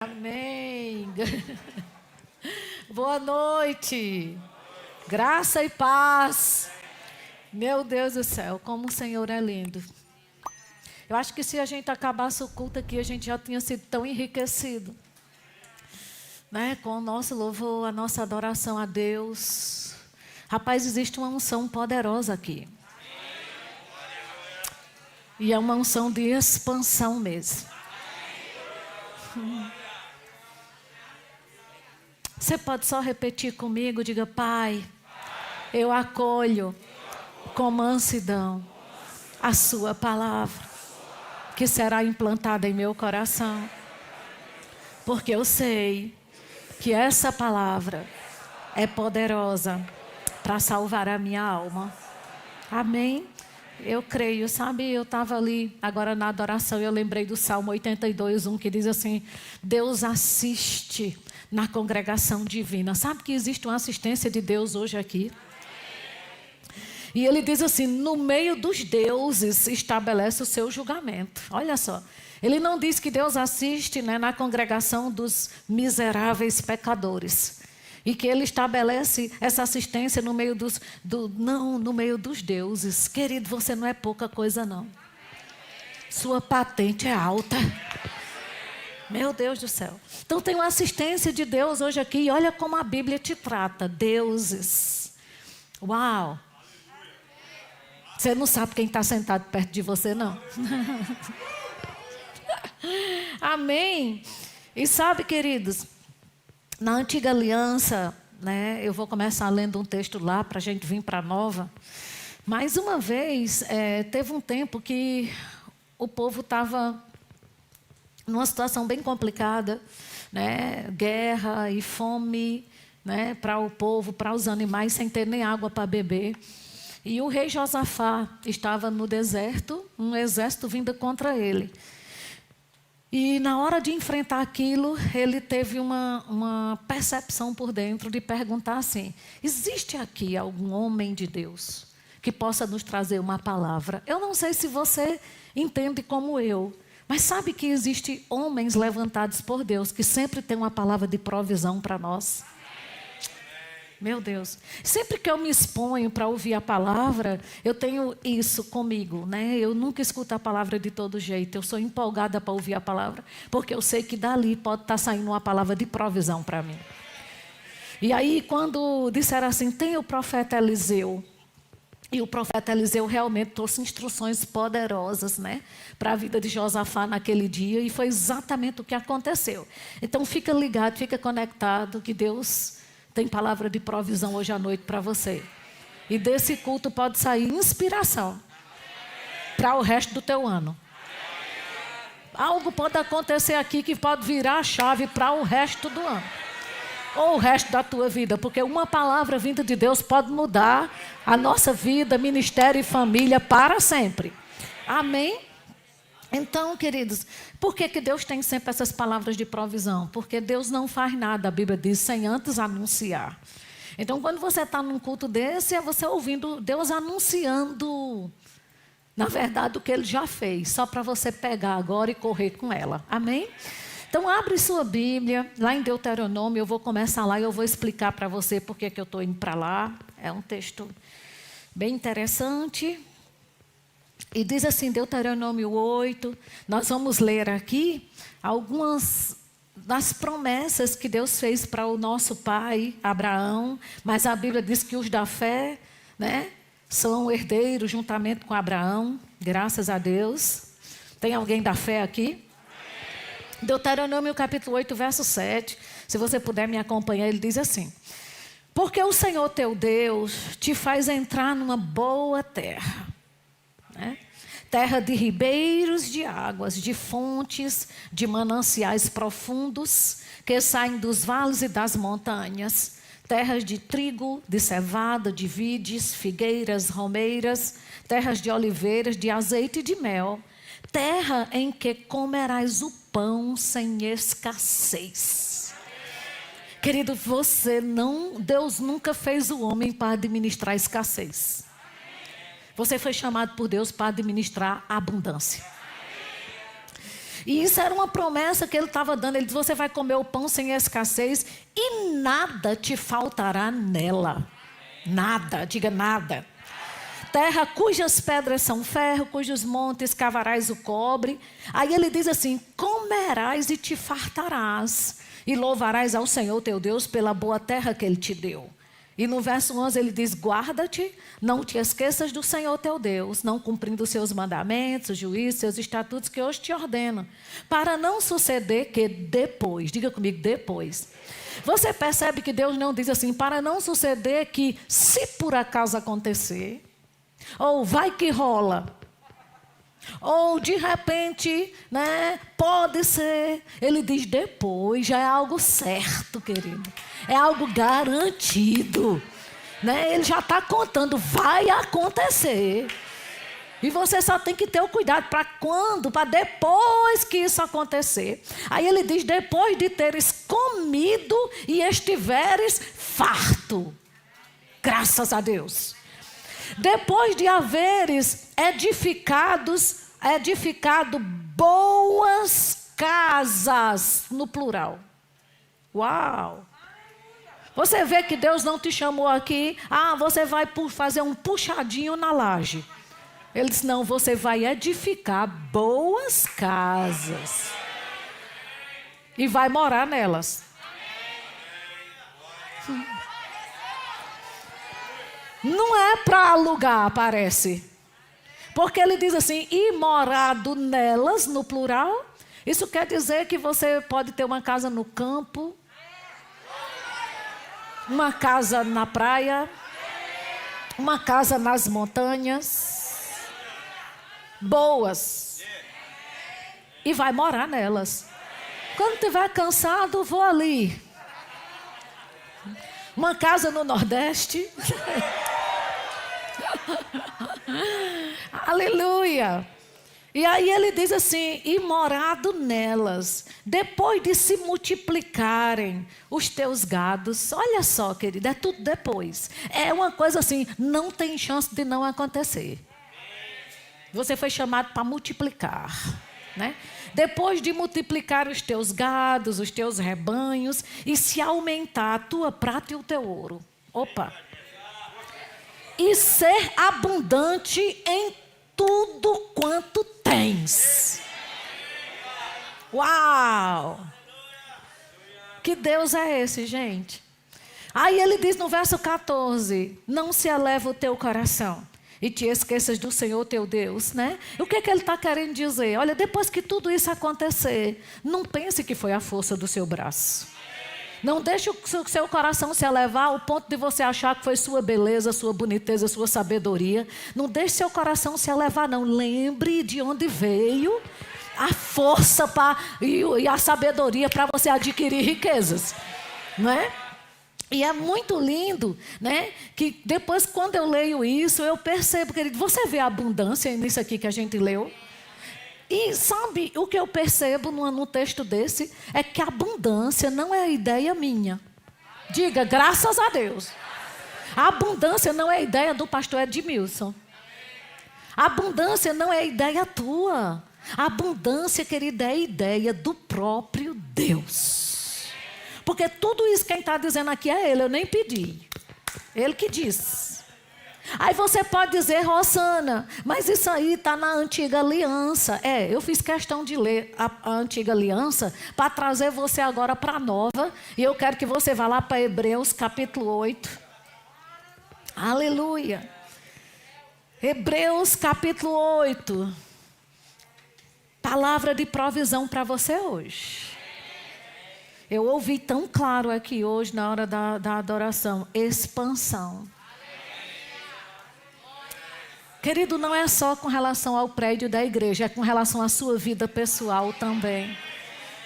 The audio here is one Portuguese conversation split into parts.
Amém. Boa noite. Graça e paz. Meu Deus do céu, como o Senhor é lindo. Eu acho que se a gente acabasse o culto aqui, a gente já tinha sido tão enriquecido, né? Com o nosso louvor, a nossa adoração a Deus. Rapaz, existe uma unção poderosa aqui. E é uma unção de expansão mesmo. Você pode só repetir comigo, diga: Pai, eu acolho com mansidão a sua palavra, que será implantada em meu coração, porque eu sei que essa palavra é poderosa para salvar a minha alma. Amém? Eu creio, sabe, eu estava ali agora na adoração, eu lembrei do Salmo 82:1, que diz assim: Deus assiste na congregação divina. Sabe que existe uma assistência de Deus hoje aqui? E ele diz assim: no meio dos deuses estabelece o seu julgamento. Olha só, ele não diz que Deus assiste, né, na congregação dos miseráveis pecadores. E que ele estabelece essa assistência no meio no meio dos deuses. Querido, você não é pouca coisa não. Sua patente é alta. Meu Deus do céu. Então tem uma assistência de Deus hoje aqui. E olha como a Bíblia te trata. Deuses. Uau. Você não sabe quem está sentado perto de você, não. Amém. E sabe, queridos, na antiga aliança, né, eu vou começar lendo um texto lá para a gente vir para a nova. Mais uma vez, teve um tempo que o povo estava numa situação bem complicada, né? Guerra e fome, né? Para o povo, para os animais, sem ter nem água para beber. E o rei Josafá estava no deserto, um exército vindo contra ele. E na hora de enfrentar aquilo, ele teve uma percepção por dentro de perguntar assim: existe aqui algum homem de Deus que possa nos trazer uma palavra? Eu não sei se você entende como eu, mas sabe que existe homens levantados por Deus que sempre tem uma palavra de provisão para nós? Meu Deus. Sempre que eu me exponho para ouvir a palavra, eu tenho isso comigo, né? Eu nunca escuto a palavra de todo jeito. Eu sou empolgada para ouvir a palavra, porque eu sei que dali pode estar saindo uma palavra de provisão para mim. E aí, quando disseram assim, tem o profeta Eliseu. E o profeta Eliseu realmente trouxe instruções poderosas, né, para a vida de Josafá naquele dia. E foi exatamente o que aconteceu. Então, fica ligado, fica conectado, que Deus tem palavra de provisão hoje à noite para você. E desse culto pode sair inspiração para o resto do teu ano. Algo pode acontecer aqui que pode virar a chave para o resto do ano. Ou o resto da tua vida. Porque uma palavra vinda de Deus pode mudar a nossa vida, ministério e família para sempre. Amém? Então, queridos, por que Deus tem sempre essas palavras de provisão? Porque Deus não faz nada, a Bíblia diz, sem antes anunciar. Então, quando você está num culto desse, é você ouvindo Deus anunciando, na verdade, o que Ele já fez, só para você pegar agora e correr com ela. Amém? Então, abre sua Bíblia, lá em Deuteronômio, eu vou começar lá e eu vou explicar para você por que eu estou indo para lá. É um texto bem interessante. E diz assim, Deuteronômio 8, nós vamos ler aqui algumas das promessas que Deus fez para o nosso pai, Abraão. Mas a Bíblia diz que os da fé, né, são herdeiros juntamente com Abraão, graças a Deus. Tem alguém da fé aqui? Deuteronômio capítulo 8, verso 7. Se você puder me acompanhar, ele diz assim: porque o Senhor teu Deus te faz entrar numa boa terra, né? Terra de ribeiros de águas, de fontes, de mananciais profundos, que saem dos vales e das montanhas. Terras de trigo, de cevada, de vides, figueiras, romeiras, terras de oliveiras, de azeite e de mel. Terra em que comerás o pão sem escassez. Querido, Deus nunca fez o homem para administrar escassez. Você foi chamado por Deus para administrar a abundância. E isso era uma promessa que ele estava dando. Ele disse, você vai comer o pão sem escassez e nada te faltará nela. Nada, diga nada. Terra cujas pedras são ferro, cujos montes cavarás o cobre. Aí ele diz assim, comerás e te fartarás. E louvarás ao Senhor teu Deus pela boa terra que Ele te deu. E no verso 11 ele diz, guarda-te, não te esqueças do Senhor teu Deus, não cumprindo os seus mandamentos, os juízos, seus estatutos que hoje te ordeno. Para não suceder que depois, diga comigo, depois. Você percebe que Deus não diz assim, para não suceder que se por acaso acontecer, ou vai que rola, ou de repente, né, pode ser. Ele diz depois, já é algo certo, querido. É algo garantido. Né? Ele já está contando, vai acontecer. E você só tem que ter o cuidado para quando, para depois que isso acontecer. Aí ele diz, depois de teres comido e estiveres farto. Graças a Deus. Depois de haveres edificado boas casas, no plural. Uau! Você vê que Deus não te chamou aqui, você vai fazer um puxadinho na laje. Ele disse, não, você vai edificar boas casas. E vai morar nelas. Não é para alugar, parece. Porque ele diz assim, e morado nelas, no plural. Isso quer dizer que você pode ter uma casa no campo, uma casa na praia, uma casa nas montanhas, boas. E vai morar nelas. Quando estiver cansado, vou ali. Uma casa no Nordeste. Aleluia. E aí ele diz assim, e morado nelas, depois de se multiplicarem os teus gados. Olha só, querido, é tudo depois. É uma coisa assim, não tem chance de não acontecer. Você foi chamado para multiplicar, né? Depois de multiplicar os teus gados, os teus rebanhos, e se aumentar a tua prata e o teu ouro. Opa! E ser abundante em tudo quanto tens. Uau! Que Deus é esse, gente? Aí ele diz no verso 14, não se eleva o teu coração e te esqueças do Senhor teu Deus, né? O que ele está querendo dizer? Olha, depois que tudo isso acontecer, não pense que foi a força do seu braço. Não deixe o seu coração se elevar ao ponto de você achar que foi sua beleza, sua boniteza, sua sabedoria. Não deixe seu coração se elevar, não. Lembre de onde veio a força e a sabedoria para você adquirir riquezas. Não é? E é muito lindo, né? Que depois, quando eu leio isso, eu percebo, querido, você vê a abundância nisso aqui que a gente leu? E sabe, o que eu percebo num texto desse é que a abundância não é ideia minha. Diga, graças a Deus. A abundância não é ideia do pastor Edmilson. A abundância não é ideia tua. A abundância, querida, é ideia do próprio Deus. Porque tudo isso quem está dizendo aqui é Ele, eu nem pedi. Ele que disse. Aí você pode dizer, Rosana, mas isso aí está na antiga aliança. Eu fiz questão de ler a antiga aliança para trazer você agora para a nova. E eu quero que você vá lá para Hebreus capítulo 8. Aleluia. Hebreus capítulo 8. Palavra de provisão para você hoje. Eu ouvi tão claro aqui hoje na hora da adoração. Expansão. Querido, não é só com relação ao prédio da igreja, é com relação à sua vida pessoal também.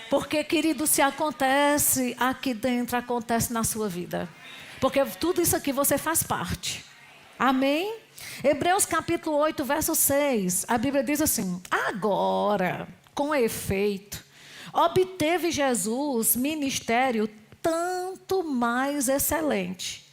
Porque, querido, se acontece aqui dentro, acontece na sua vida. Porque tudo isso aqui você faz parte. Amém? Hebreus capítulo 8, verso 6, a Bíblia diz assim, agora, com efeito, obteve Jesus ministério tanto mais excelente,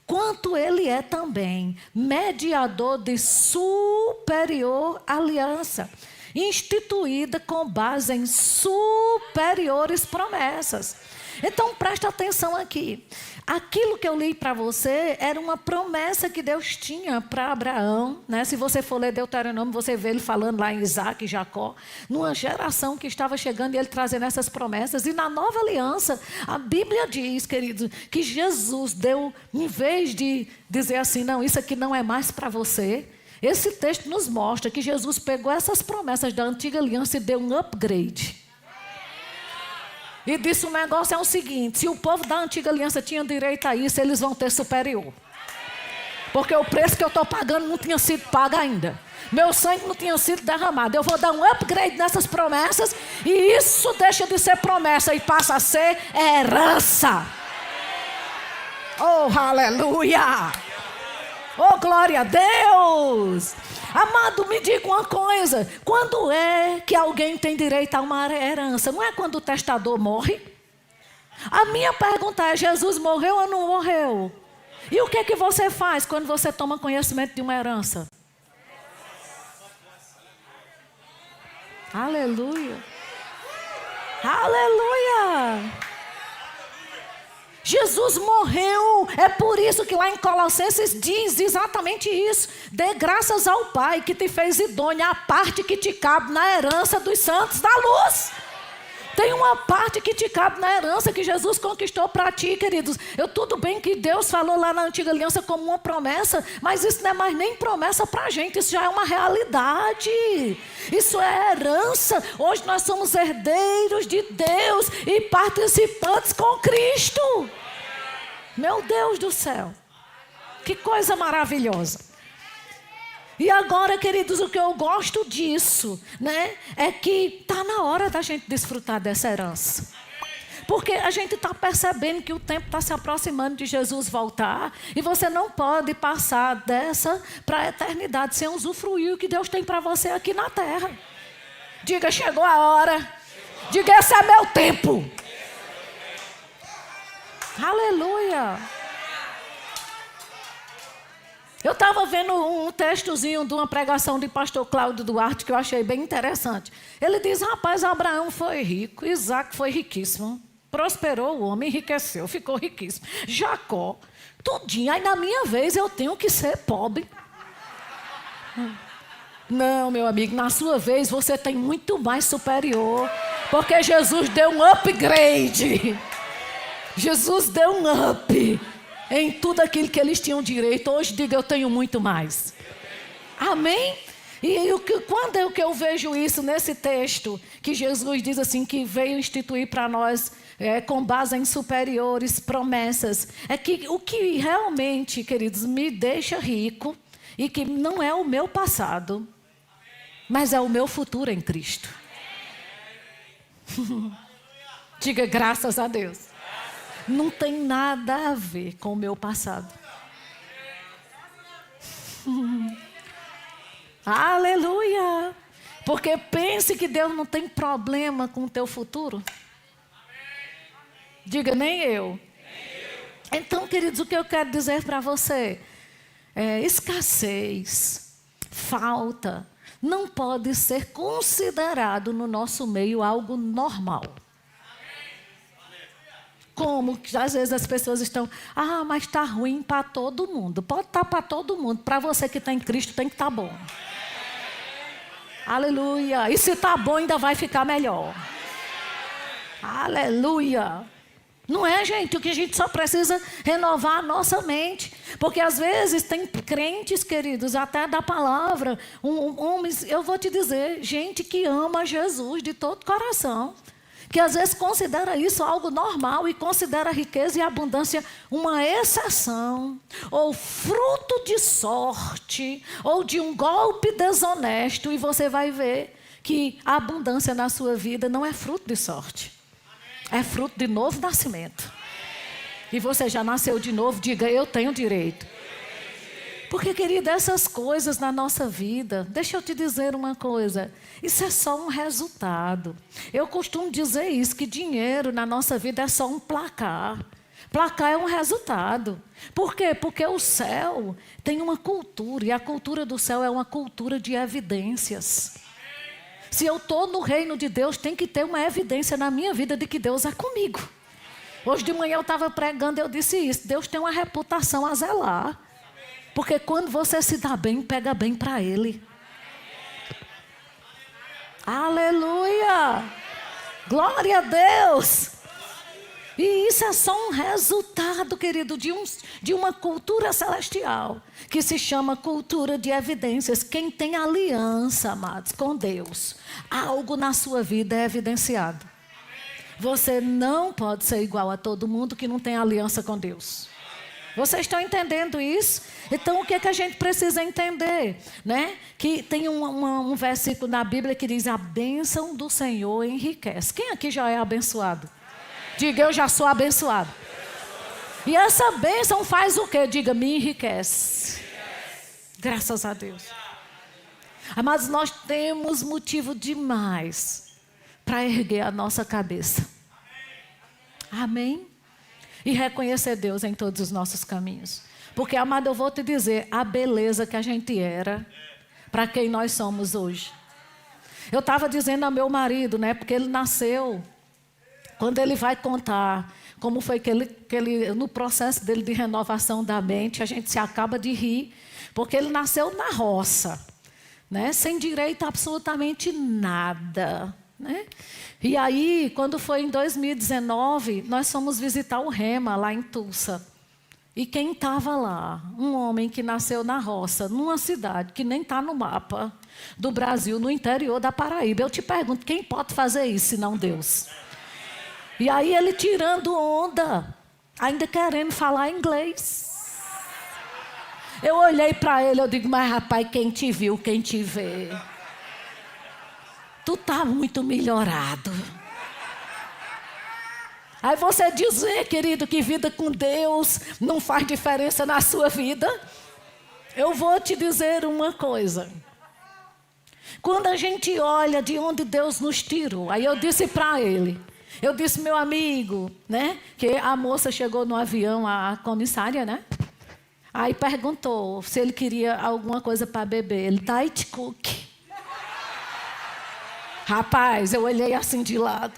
quanto ele é também mediador de superior aliança, instituída com base em superiores promessas. Então, presta atenção aqui. Aquilo que eu li para você era uma promessa que Deus tinha para Abraão, né? Se você for ler Deuteronômio, você vê ele falando lá em Isaac e Jacó, numa geração que estava chegando e ele trazendo essas promessas. E na nova aliança, a Bíblia diz, queridos, que Jesus deu, em vez de dizer assim, não, isso aqui não é mais para você, esse texto nos mostra que Jesus pegou essas promessas da antiga aliança e deu um upgrade. E disse: o negócio é o seguinte, se o povo da antiga aliança tinha direito a isso, eles vão ter superior. Porque o preço que eu estou pagando não tinha sido pago ainda. Meu sangue não tinha sido derramado. Eu vou dar um upgrade nessas promessas e isso deixa de ser promessa e passa a ser herança. Oh, aleluia! Oh, glória a Deus! Amado, me diga uma coisa. Quando é que alguém tem direito a uma herança? Não é quando o testador morre? A minha pergunta é, Jesus morreu ou não morreu? E o que é que você faz quando você toma conhecimento de uma herança? Aleluia! Aleluia! Jesus morreu, é por isso que lá em Colossenses diz exatamente isso. Dê graças ao Pai que te fez idônea a parte que te cabe na herança dos santos da luz. Tem uma parte que te cabe na herança que Jesus conquistou para ti, queridos. Tudo bem que Deus falou lá na antiga aliança como uma promessa, mas isso não é mais nem promessa para a gente, isso já é uma realidade. Isso é herança. Hoje nós somos herdeiros de Deus e participantes com Cristo. Meu Deus do céu, que coisa maravilhosa. E agora, queridos, o que eu gosto disso, né, é que está na hora da gente desfrutar dessa herança. Porque a gente está percebendo que o tempo está se aproximando de Jesus voltar. E você não pode passar dessa para a eternidade sem usufruir o que Deus tem para você aqui na terra. Diga, chegou a hora. Diga, esse é meu tempo. Aleluia. Eu estava vendo um textozinho de uma pregação de pastor Cláudio Duarte que eu achei bem interessante. Ele diz, rapaz, Abraão foi rico, Isaac foi riquíssimo, prosperou o homem, enriqueceu, ficou riquíssimo. Jacó, tudinho, aí na minha vez eu tenho que ser pobre. Não, meu amigo, na sua vez você tem muito mais superior, porque Jesus deu um upgrade. Jesus deu um up em tudo aquilo que eles tinham direito. Hoje, diga, eu tenho muito mais. Amém? Quando é que eu vejo isso nesse texto, que Jesus diz assim, que veio instituir para nós, com base em superiores promessas, é que o que realmente, queridos, me deixa rico, e que não é o meu passado, mas é o meu futuro em Cristo. Diga, graças a Deus. Não tem nada a ver com o meu passado. Aleluia! Porque pense que Deus não tem problema com o teu futuro. Diga, nem eu. Então, queridos, o que eu quero dizer para você é escassez, falta, não pode ser considerado no nosso meio algo normal. Como que às vezes as pessoas estão, mas está ruim para todo mundo. Pode estar para todo mundo. Para você que está em Cristo tem que estar bom. Aleluia. E se está bom ainda vai ficar melhor. Aleluia. Não é, gente? O que a gente só precisa renovar a nossa mente. Porque às vezes tem crentes, queridos, até da palavra, homens, eu vou te dizer, gente que ama Jesus de todo coração, que às vezes considera isso algo normal e considera a riqueza e a abundância uma exceção, ou fruto de sorte, ou de um golpe desonesto, e você vai ver que a abundância na sua vida não é fruto de sorte, é fruto de novo nascimento. E você já nasceu de novo, diga, eu tenho direito. Porque, querida, essas coisas na nossa vida, deixa eu te dizer uma coisa, isso é só um resultado. Eu costumo dizer isso, que dinheiro na nossa vida é só um placar. Placar é um resultado. Por quê? Porque o céu tem uma cultura, e a cultura do céu é uma cultura de evidências. Se eu estou no reino de Deus, tem que ter uma evidência na minha vida de que Deus é comigo. Hoje de manhã eu estava pregando e eu disse isso. Deus tem uma reputação a zelar. Porque quando você se dá bem, pega bem para Ele. Aleluia! Glória a Deus! E isso é só um resultado, querido, de uma cultura celestial, que se chama cultura de evidências. Quem tem aliança, amados, com Deus, algo na sua vida é evidenciado. Você não pode ser igual a todo mundo que não tem aliança com Deus. Vocês estão entendendo isso? Então, o que é que a gente precisa entender? Né? Que tem um versículo na Bíblia que diz: a bênção do Senhor enriquece. Quem aqui já é abençoado? Diga, eu já sou abençoado. E essa bênção faz o quê? Diga, me enriquece. Graças a Deus. Amados, nós temos motivo demais para erguer a nossa cabeça. Amém? E reconhecer Deus em todos os nossos caminhos. Porque, amado, eu vou te dizer a beleza que a gente era para quem nós somos hoje. Eu estava dizendo ao meu marido, né? Porque ele nasceu, quando ele vai contar como foi que ele, no processo dele de renovação da mente, a gente se acaba de rir, porque ele nasceu na roça, né? Sem direito a absolutamente nada. Né? E aí, quando foi em 2019, nós fomos visitar o Rema lá em Tulsa. E quem estava lá? Um homem que nasceu na roça, numa cidade que nem está no mapa do Brasil, no interior da Paraíba. Eu te pergunto, quem pode fazer isso se não Deus? E aí ele tirando onda, ainda querendo falar inglês. Eu olhei para ele, eu digo, mas rapaz, quem te viu, quem te vê? Tu está muito melhorado. Aí você dizer, querido, que vida com Deus não faz diferença na sua vida. Eu vou te dizer uma coisa. Quando a gente olha de onde Deus nos tirou, aí eu disse para ele, eu disse, meu amigo, né? Que a moça chegou no avião, a comissária, né? Aí perguntou se ele queria alguma coisa para beber. Ele, Diet Coke. Rapaz, eu olhei assim de lado.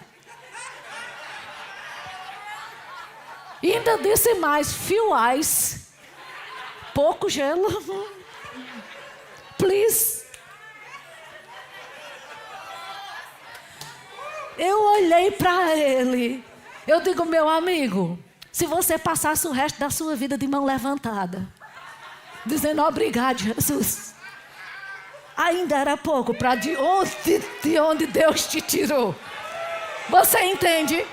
E ainda disse mais, few ice. Pouco gelo. Please. Eu olhei para ele. Eu digo, meu amigo, se você passasse o resto da sua vida de mão levantada, dizendo obrigado, Jesus, ainda era pouco para de onde Deus te tirou. Você entende?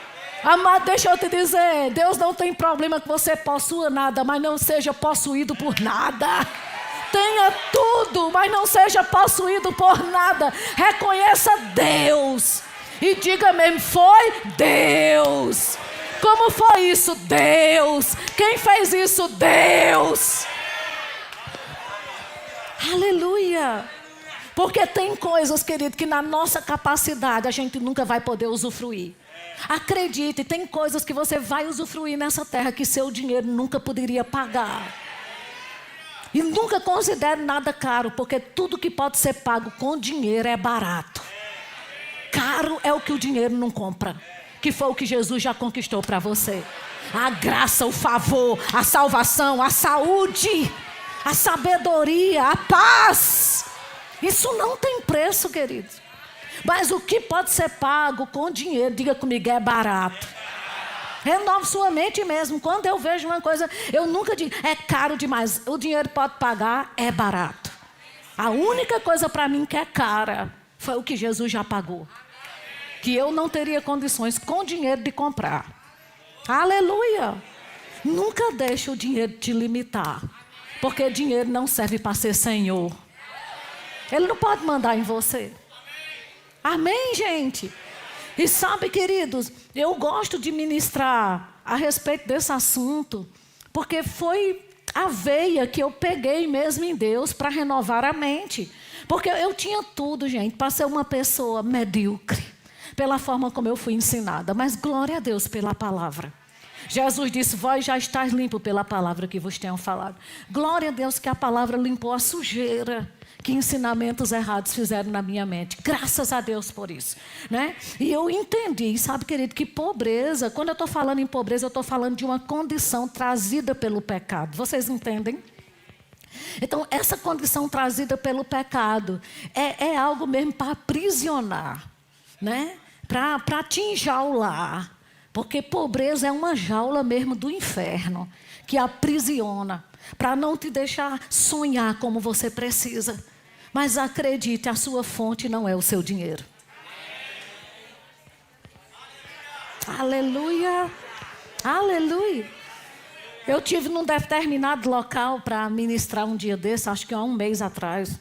Amado, deixa eu te dizer, Deus não tem problema que você possua nada, mas não seja possuído por nada. Tenha tudo, mas não seja possuído por nada. Reconheça Deus e diga mesmo, foi Deus. Como foi isso? Deus. Quem fez isso? Deus. Aleluia. Porque tem coisas, querido, que na nossa capacidade a gente nunca vai poder usufruir. Acredite, tem coisas que você vai usufruir nessa terra que seu dinheiro nunca poderia pagar. E nunca considere nada caro, porque tudo que pode ser pago com dinheiro é barato. Caro é o que o dinheiro não compra, que foi o que Jesus já conquistou para você. A graça, o favor, a salvação, a saúde, a sabedoria, a paz. Isso não tem preço, querido. Mas o que pode ser pago com dinheiro, diga comigo, é barato. Renove sua mente mesmo. Quando eu vejo uma coisa, eu nunca digo, é caro demais. O dinheiro pode pagar, é barato. A única coisa para mim que é cara foi o que Jesus já pagou. Que eu não teria condições com dinheiro de comprar. Aleluia. Nunca deixe o dinheiro te limitar. Porque dinheiro não serve para ser senhor. Ele não pode mandar em você. Amém, gente? E sabe, queridos, eu gosto de ministrar a respeito desse assunto, porque foi a veia que eu peguei mesmo em Deus para renovar a mente. Porque eu tinha tudo, gente, para ser uma pessoa medíocre, pela forma como eu fui ensinada. Mas glória a Deus pela palavra. Jesus disse, vós já estáis limpos pela palavra que vos tenho falado. Glória a Deus que a palavra limpou a sujeira que ensinamentos errados fizeram na minha mente. Graças a Deus por isso, né? E eu entendi, sabe, querido, que pobreza, quando eu estou falando em pobreza, eu estou falando de uma condição trazida pelo pecado. Vocês entendem? Então, essa condição trazida pelo pecado é algo mesmo para aprisionar, né? Para te enjaular. Porque pobreza é uma jaula mesmo do inferno, que aprisiona, para não te deixar sonhar como você precisa. Mas acredite, a sua fonte não é o seu dinheiro. Aleluia! Aleluia! Eu tive num determinado local para ministrar um dia desse, acho que há um mês atrás.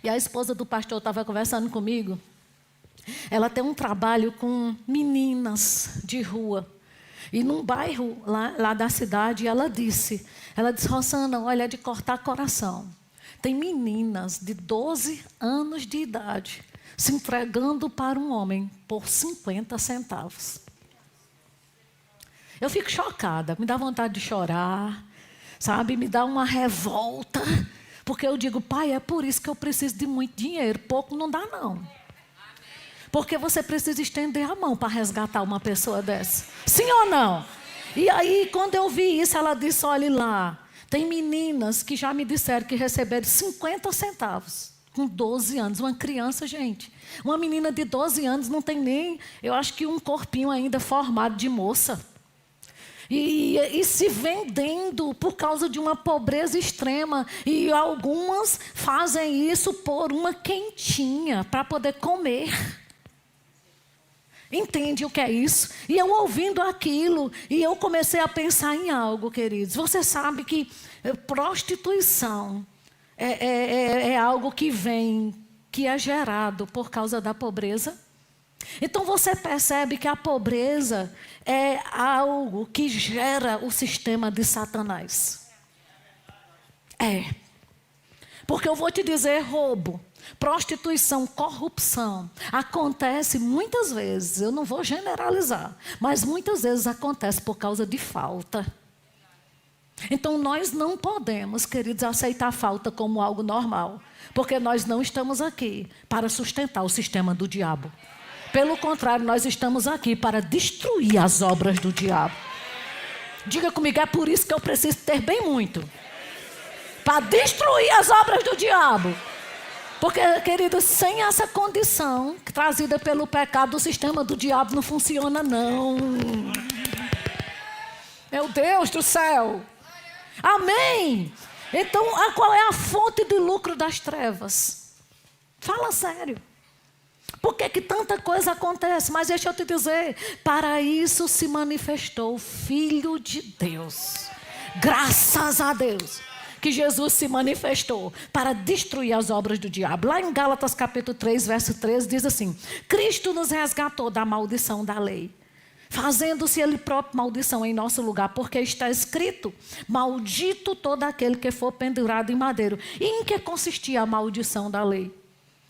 E a esposa do pastor estava conversando comigo. Ela tem um trabalho com meninas de rua. E num bairro lá da cidade, ela disse, Rosana, olha, é de cortar coração. Tem meninas de 12 anos de idade se entregando para um homem por 50 centavos. Eu fico chocada, me dá vontade de chorar, sabe? Me dá uma revolta, porque eu digo, pai, é por isso que eu preciso de muito dinheiro, pouco não dá não. Porque você precisa estender a mão para resgatar uma pessoa dessa. Sim ou não? E aí, quando eu vi isso, ela disse, olhe lá, tem meninas que já me disseram que receberam 50 centavos, com 12 anos. Uma criança, gente. Uma menina de 12 anos não tem nem, eu acho que um corpinho ainda formado de moça. E se vendendo por causa de uma pobreza extrema. E algumas fazem isso por uma quentinha, para poder comer. Entende o que é isso? E eu ouvindo aquilo, e eu comecei a pensar em algo, queridos. Você sabe que prostituição é algo que vem, que é gerado por causa da pobreza. Então você percebe que a pobreza é algo que gera o sistema de Satanás. Porque eu vou te dizer, roubo, prostituição, corrupção, acontece muitas vezes, eu não vou generalizar, mas muitas vezes acontece por causa de falta. Então nós não podemos, queridos, aceitar a falta como algo normal, porque nós não estamos aqui para sustentar o sistema do diabo. Pelo contrário, nós estamos aqui para destruir as obras do diabo. Diga comigo, é por isso que eu preciso ter bem muito. Para destruir as obras do diabo. Porque, queridos, sem essa condição trazida pelo pecado, o sistema do diabo não funciona, não. Meu Deus do céu. Amém. Então, qual é a fonte de lucro das trevas? Fala sério. Por que tanta coisa acontece? Mas deixa eu te dizer, para isso se manifestou o Filho de Deus. Graças a Deus que Jesus se manifestou para destruir as obras do diabo. Lá em Gálatas capítulo 3, verso 13, diz assim: Cristo nos resgatou da maldição da lei, fazendo-se Ele próprio maldição em nosso lugar, porque está escrito, maldito todo aquele que for pendurado em madeiro. E em que consistia a maldição da lei?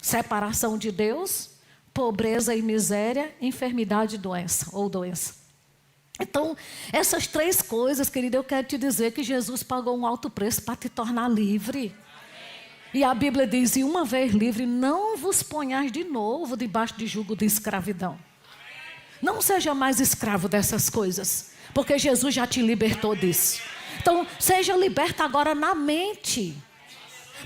Separação de Deus, pobreza e miséria, enfermidade e doença. Então, essas três coisas, querido, eu quero te dizer que Jesus pagou um alto preço para te tornar livre. E a Bíblia diz, e uma vez livre, não vos ponhais de novo debaixo de jugo de escravidão. Não seja mais escravo dessas coisas, porque Jesus já te libertou disso. Então, seja liberta agora na mente.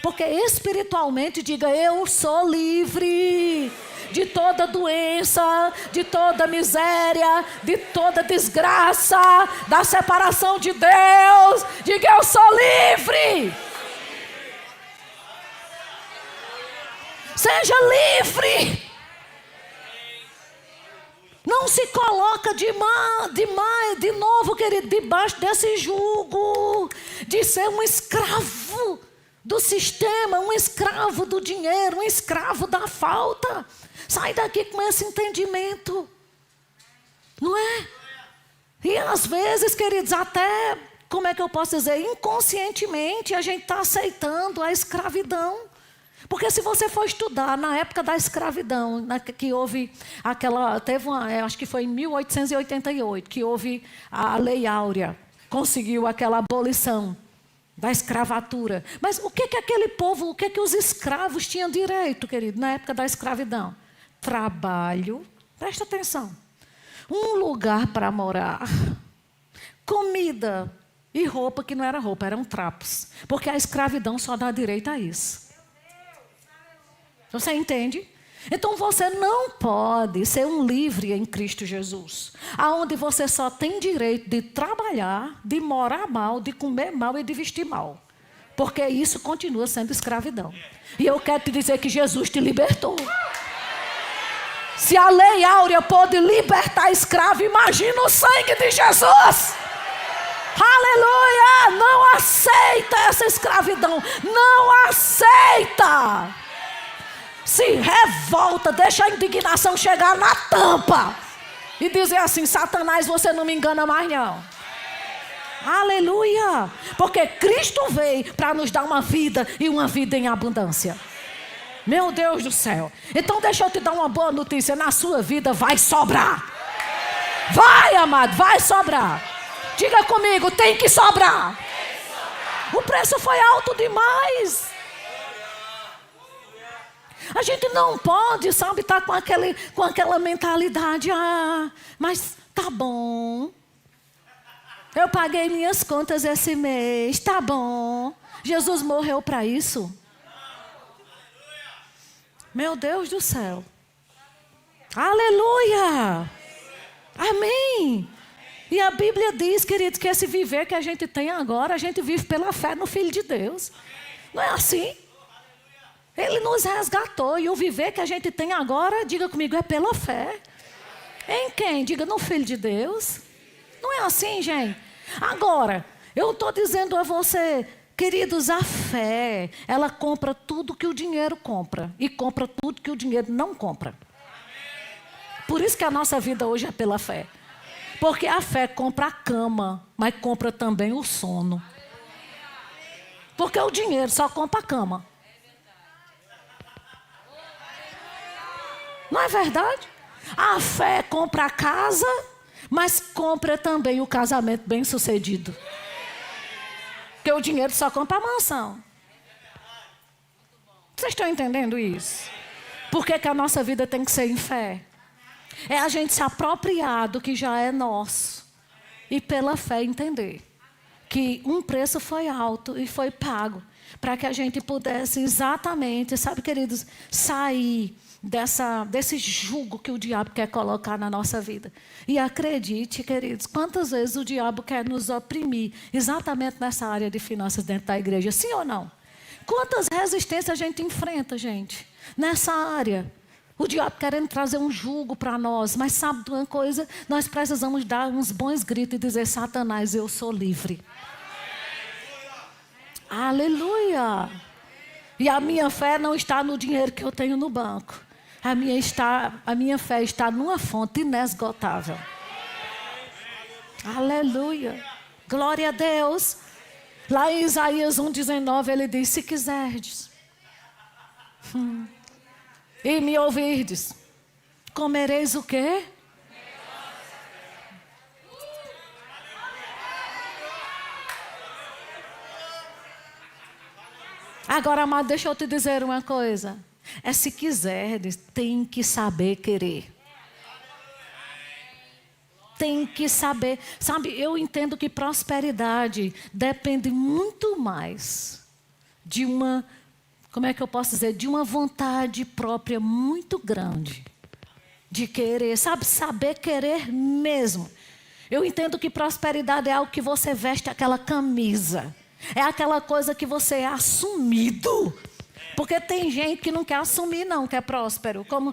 Porque espiritualmente, diga, eu sou livre de toda doença, de toda miséria, de toda desgraça, da separação de Deus. Diga, eu sou livre. Seja livre. Não se coloca de novo, querido, debaixo desse jugo de ser um escravo do sistema, um escravo do dinheiro, um escravo da falta. Sai daqui com esse entendimento. Não é? E às vezes, queridos, até, como é que eu posso dizer, inconscientemente a gente está aceitando a escravidão. Porque se você for estudar, na época da escravidão, que houve acho que foi em 1888, que houve a Lei Áurea, conseguiu aquela abolição da escravatura. Mas o que aquele povo, o que os escravos tinham direito, querido, na época da escravidão? Trabalho, presta atenção, um lugar para morar, comida e roupa que não era roupa, eram trapos. Porque a escravidão só dá direito a isso. Você entende? Então você não pode ser um livre em Cristo Jesus, aonde você só tem direito de trabalhar, de morar mal, de comer mal e de vestir mal. Porque isso continua sendo escravidão. E eu quero te dizer que Jesus te libertou. Se a lei áurea pôde libertar escravo, imagina o sangue de Jesus. Aleluia! Não aceita essa escravidão. Não aceita. Se revolta, deixa a indignação chegar na tampa. E dizer assim, Satanás, você não me engana mais não. Aleluia! Porque Cristo veio para nos dar uma vida e uma vida em abundância. Meu Deus do céu. Então deixa eu te dar uma boa notícia. Na sua vida vai sobrar. Vai, amado, vai sobrar. Diga comigo, tem que sobrar. O preço foi alto demais. A gente não pode, sabe, estar com aquela mentalidade. Ah, mas tá bom. Eu paguei minhas contas esse mês, tá bom. Jesus morreu para isso. Meu Deus do céu. Aleluia. Amém. E a Bíblia diz, queridos, que esse viver que a gente tem agora, a gente vive pela fé no Filho de Deus. Não é assim? Ele nos resgatou. E o viver que a gente tem agora, diga comigo, é pela fé. Em quem? Diga, no Filho de Deus. Não é assim, gente? Agora, eu estou dizendo a você, queridos, a fé, ela compra tudo que o dinheiro compra. E compra tudo que o dinheiro não compra. Por isso que a nossa vida hoje é pela fé. Porque a fé compra a cama, mas compra também o sono. Porque o dinheiro só compra a cama. Não é verdade? A fé compra a casa, mas compra também o casamento bem-sucedido. Porque o dinheiro só compra a mansão. Vocês estão entendendo isso? Por que a nossa vida tem que ser em fé? É a gente se apropriar do que já é nosso. E pela fé entender que um preço foi alto e foi pago. Para que a gente pudesse exatamente, sabe, queridos, sair desse jugo que o diabo quer colocar na nossa vida. E acredite, queridos, quantas vezes o diabo quer nos oprimir exatamente nessa área de finanças dentro da igreja, sim ou não? Quantas resistências a gente enfrenta, gente, nessa área? O diabo querendo trazer um jugo para nós, mas sabe de uma coisa? Nós precisamos dar uns bons gritos e dizer, Satanás, eu sou livre. Aleluia! E a minha fé não está no dinheiro que eu tenho no banco. A minha fé está numa fonte inesgotável. Aleluia. Glória a Deus. Lá em Isaías 1,19 ele diz, se quiserdes e me ouvirdes, comereis o quê? Agora, amado, deixa eu te dizer uma coisa. É se quiseres, tem que saber querer. Tem que saber. Sabe, eu entendo que prosperidade depende muito mais de uma, como é que eu posso dizer? De uma vontade própria muito grande. De querer, sabe, saber querer mesmo. Eu entendo que prosperidade é algo que você veste aquela camisa. É aquela coisa que você é assumido. Porque tem gente que não quer assumir, não, que é próspero. Como,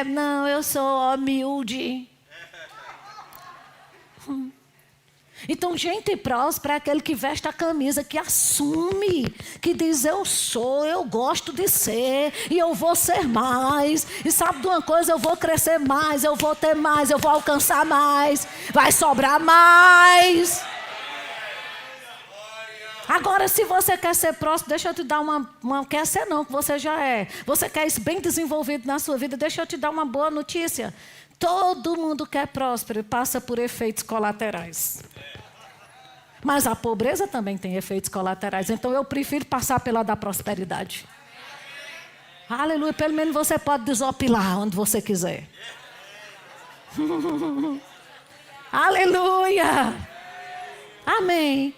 não, eu sou humilde. Então, gente próspera é aquele que veste a camisa, que assume, que diz, eu sou, eu gosto de ser, e eu vou ser mais. E sabe de uma coisa, eu vou crescer mais, eu vou ter mais, eu vou alcançar mais, vai sobrar mais. Agora, se você quer ser próspero, deixa eu te dar uma quer ser não, que você já é. Você quer isso bem desenvolvido na sua vida, deixa eu te dar uma boa notícia. Todo mundo que é próspero passa por efeitos colaterais. Mas a pobreza também tem efeitos colaterais. Então eu prefiro passar pela da prosperidade. Aleluia. Pelo menos você pode desopilar onde você quiser. Aleluia. Amém.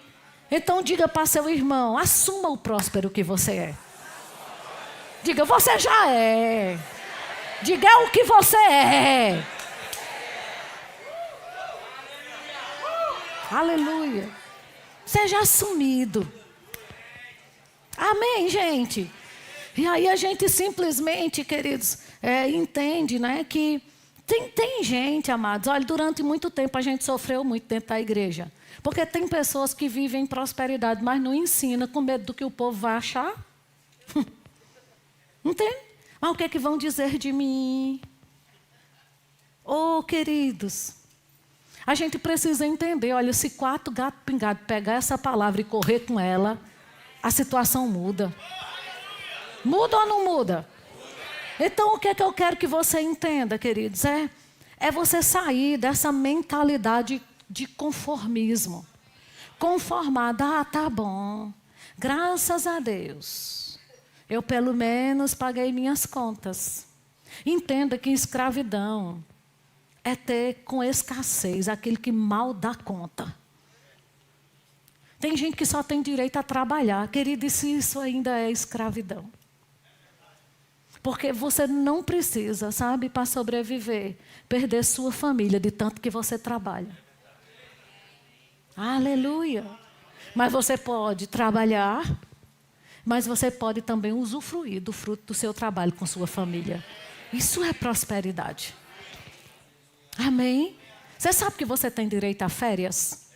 Então diga para seu irmão, assuma o próspero que você é. Diga, você já é. Diga, é o que você é. Aleluia. Seja assumido. Amém, gente? E aí a gente simplesmente, queridos, entende, né, que tem gente, amados, olha, durante muito tempo a gente sofreu muito dentro da igreja. Porque tem pessoas que vivem em prosperidade, mas não ensinam com medo do que o povo vai achar. Entende? Mas o que é que vão dizer de mim? Oh, queridos, a gente precisa entender, olha, se 4 gatos pingados pegar essa palavra e correr com ela, a situação muda. Muda ou não muda? Então, o que é que eu quero que você entenda, queridos? É você sair dessa mentalidade de conformismo. Conformada, tá bom, graças a Deus, eu pelo menos paguei minhas contas. Entenda que escravidão é ter com escassez aquele que mal dá conta. Tem gente que só tem direito a trabalhar. Querido, e se isso ainda é escravidão? Porque você não precisa, sabe, para sobreviver, perder sua família de tanto que você trabalha. Aleluia. Mas você pode trabalhar, mas você pode também usufruir do fruto do seu trabalho com sua família. Isso é prosperidade. Amém? Você sabe que você tem direito a férias?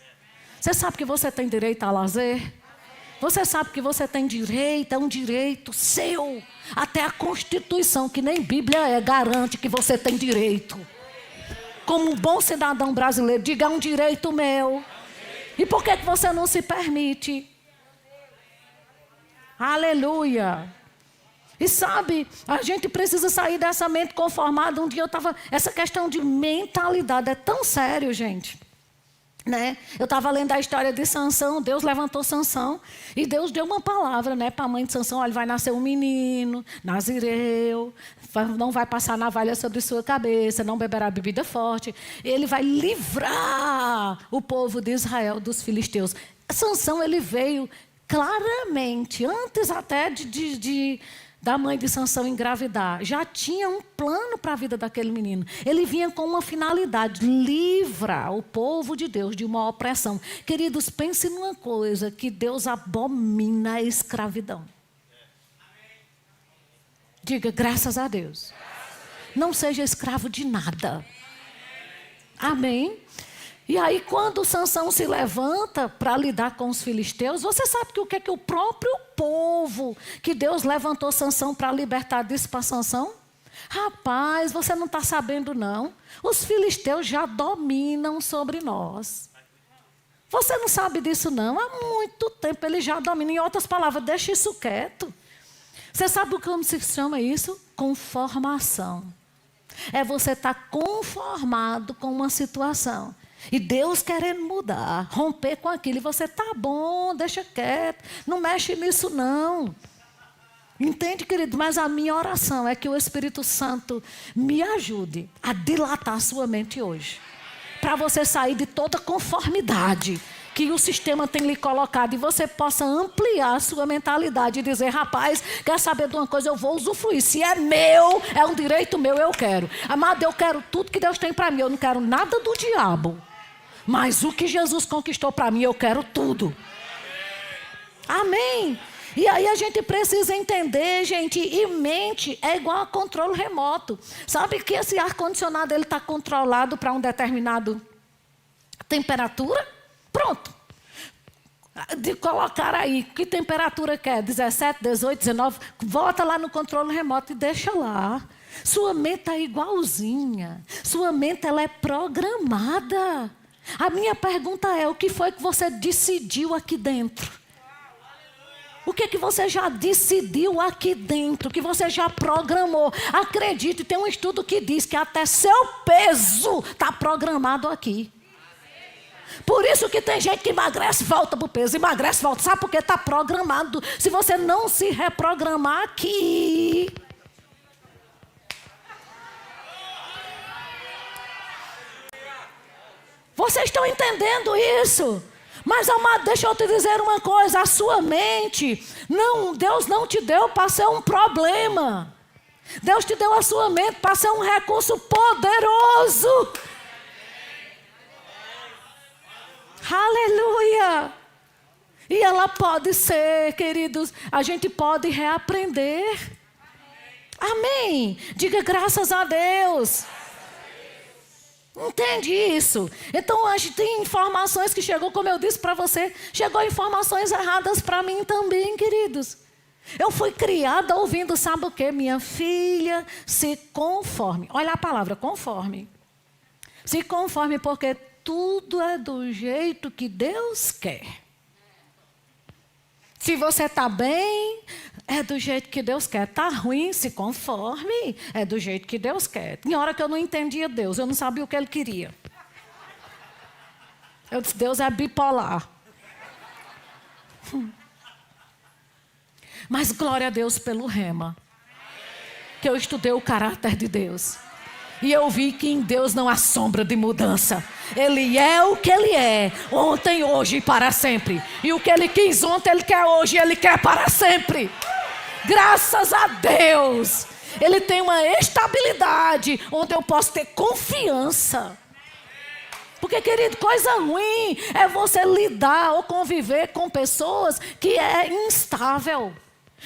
Você sabe que você tem direito a lazer? Você sabe que você tem direito, é um direito seu. Até a Constituição, que nem Bíblia garante que você tem direito. Como um bom cidadão brasileiro, diga, é um direito meu. E por que você não se permite? Aleluia. E sabe, a gente precisa sair dessa mente conformada. Um dia essa questão de mentalidade é tão sério, gente. Né? Eu estava lendo a história de Sansão. Deus levantou Sansão. E Deus deu uma palavra, né, para a mãe de Sansão. Olha, vai nascer um menino, nazireu. Não vai passar navalha sobre sua cabeça. Não beberá bebida forte. Ele vai livrar o povo de Israel dos filisteus. Sansão, ele veio claramente, antes até da mãe de Sansão engravidar, já tinha um plano para a vida daquele menino. Ele vinha com uma finalidade: livrar o povo de Deus de uma opressão. Queridos, pense numa coisa, que Deus abomina a escravidão. Diga, graças a Deus. Não seja escravo de nada. Amém? E aí, quando Sansão se levanta para lidar com os filisteus, você sabe que o que é que o próprio povo que Deus levantou Sansão para libertar disse para Sansão? Rapaz, você não está sabendo não. Os filisteus já dominam sobre nós. Você não sabe disso não? Há muito tempo eles já dominam. Em outras palavras, deixa isso quieto. Você sabe como se chama isso? Conformação. É você estar conformado com uma situação. E Deus querendo mudar, romper com aquilo. E você, tá bom, deixa quieto, não mexe nisso não. Entende, querido? Mas a minha oração é que o Espírito Santo me ajude a dilatar a sua mente hoje. Para você sair de toda conformidade que o sistema tem lhe colocado. E você possa ampliar a sua mentalidade e dizer, rapaz, quer saber de uma coisa? Eu vou usufruir. Se é meu, é um direito meu, eu quero. Amado, eu quero tudo que Deus tem para mim. Eu não quero nada do diabo. Mas o que Jesus conquistou para mim, eu quero tudo. Amém. E aí a gente precisa entender, gente, e mente é igual a controle remoto. Sabe que esse ar-condicionado está controlado para um determinado temperatura? Pronto. De colocar aí, que temperatura quer? 17, 18, 19. Volta lá no controle remoto e deixa lá. Sua mente é igualzinha. Sua mente, ela é programada. A minha pergunta é, o que foi que você decidiu aqui dentro? O que você já decidiu aqui dentro? Que você já programou? Acredite, tem um estudo que diz que até seu peso está programado aqui. Por isso que tem gente que emagrece, volta para o peso, emagrece, volta. Sabe por quê? Está programado. Se você não se reprogramar aqui... Vocês estão entendendo isso? Mas, amado, deixa eu te dizer uma coisa. A sua mente, não, Deus não te deu para ser um problema. Deus te deu a sua mente para ser um recurso poderoso. Aleluia! E ela pode ser, queridos, a gente pode reaprender. Amém! Diga graças a Deus. Entende isso? Então, a gente tem informações que chegou, como eu disse para você, chegou informações erradas para mim também, queridos. Eu fui criada ouvindo, sabe o quê? Minha filha, se conforme. Olha a palavra, conforme. Se conforme, porque tudo é do jeito que Deus quer. Se você está bem, é do jeito que Deus quer. Está ruim, se conforme, é do jeito que Deus quer. Tinha hora que eu não entendia Deus, eu não sabia o que Ele queria. Eu disse, Deus é bipolar. Mas glória a Deus pelo rema. Que eu estudei o caráter de Deus. E eu vi que em Deus não há sombra de mudança. Ele é o que Ele é, ontem, hoje e para sempre. E o que Ele quis ontem, Ele quer hoje e Ele quer para sempre. Graças a Deus. Ele tem uma estabilidade onde eu posso ter confiança. Porque, querido, coisa ruim é você lidar ou conviver com pessoas que é instável.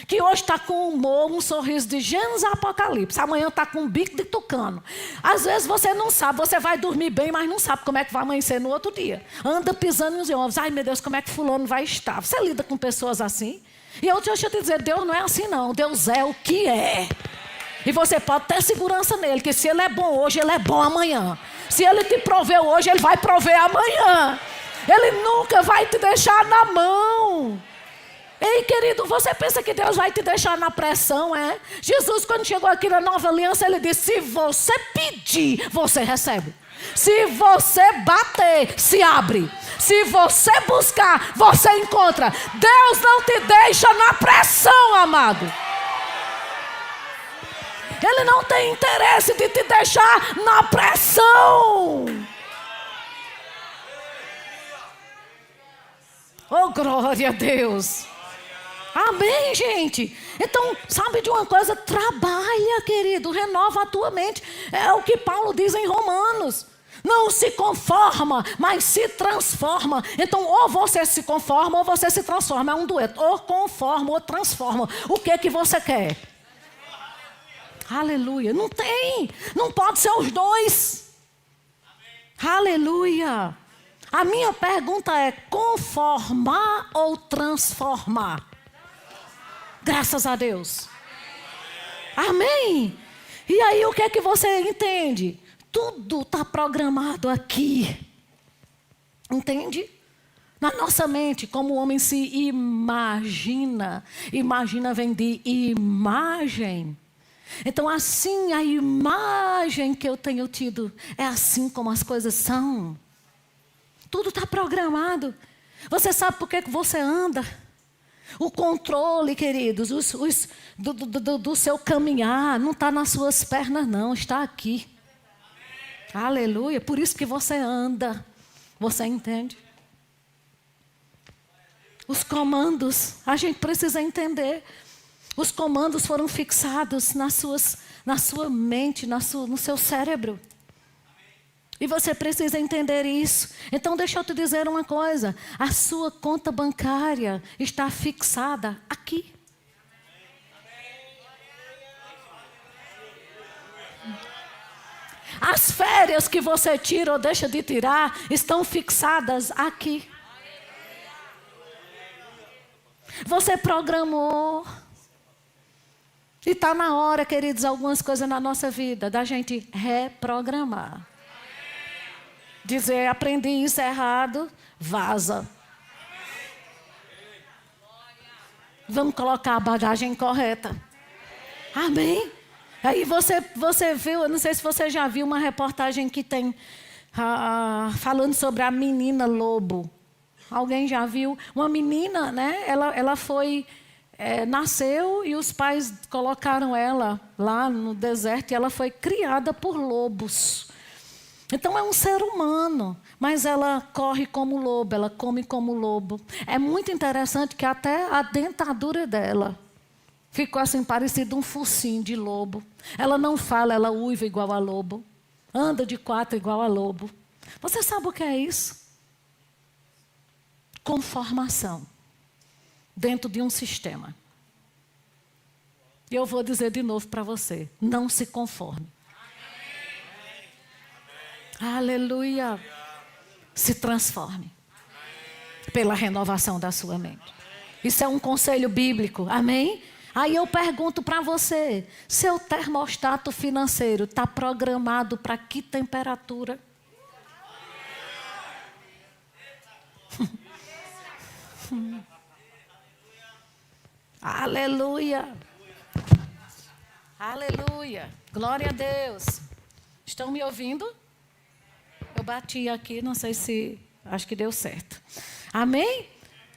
Que hoje está com humor, um sorriso de Gênesis Apocalipse. Amanhã está com um bico de tucano. Às vezes você não sabe, você vai dormir bem, mas não sabe como é que vai amanhecer no outro dia. Anda pisando nos ovos. Ai, meu Deus, como é que fulano vai estar? Você lida com pessoas assim? E eu deixa eu te dizer, Deus não é assim não. Deus é o que é. E você pode ter segurança nele, que se Ele é bom hoje, Ele é bom amanhã. Se Ele te proveu hoje, Ele vai prover amanhã. Ele nunca vai te deixar na mão. Ei, querido, você pensa que Deus vai te deixar na pressão, é? Jesus, quando chegou aqui na Nova Aliança, Ele disse, se você pedir, você recebe. Se você bater, se abre. Se você buscar, você encontra. Deus não te deixa na pressão, amado. Ele não tem interesse de te deixar na pressão. Oh, glória a Deus. Amém, gente? Então, sabe de uma coisa? Trabalha, querido, renova a tua mente. É o que Paulo diz em Romanos. Não se conforma, mas se transforma. Então, ou você se conforma, ou você se transforma. É um dueto. Ou conforma, ou transforma. O que que você quer? Aleluia. Não tem. Não pode ser os dois. Aleluia. A minha pergunta é, conformar ou transformar? Graças a Deus. Amém. E aí o que é que você entende? Tudo está programado aqui. Entende? Na nossa mente, como o homem se imagina. Imagina vem de imagem. Então assim, a imagem que eu tenho tido é assim como as coisas são. Tudo está programado. Você sabe por que você anda? O controle, queridos, do seu caminhar não está nas suas pernas, não, está aqui. Aleluia. Por isso que você anda. Você entende? Os comandos, a gente precisa entender. Os comandos foram fixados na sua mente, no seu cérebro. E você precisa entender isso. Então deixa eu te dizer uma coisa. A sua conta bancária está fixada aqui. As férias que você tira ou deixa de tirar estão fixadas aqui. Você programou. E está na hora, queridos, algumas coisas na nossa vida da gente reprogramar. Dizer, aprendi isso errado, vaza. Vamos colocar a bagagem correta. Amém? Aí você viu, eu não sei se você já viu uma reportagem que tem falando sobre a menina lobo. Alguém já viu? Uma menina, né? Ela foi, nasceu e os pais colocaram ela lá no deserto e ela foi criada por lobos. Então é um ser humano, mas ela corre como lobo, ela come como lobo. É muito interessante que até a dentadura dela ficou assim parecido um focinho de lobo. Ela não fala, ela uiva igual a lobo. Anda de quatro igual a lobo. Você sabe o que é isso? Conformação dentro de um sistema. E eu vou dizer de novo para você, não se conforme. Aleluia. Se transforme pela renovação da sua mente. Isso é um conselho bíblico, amém? Aí eu pergunto para você, seu termostato financeiro está programado para que temperatura? Aleluia. Aleluia. Glória a Deus. Estão me ouvindo? Eu bati aqui, não sei se... Acho que deu certo. Amém?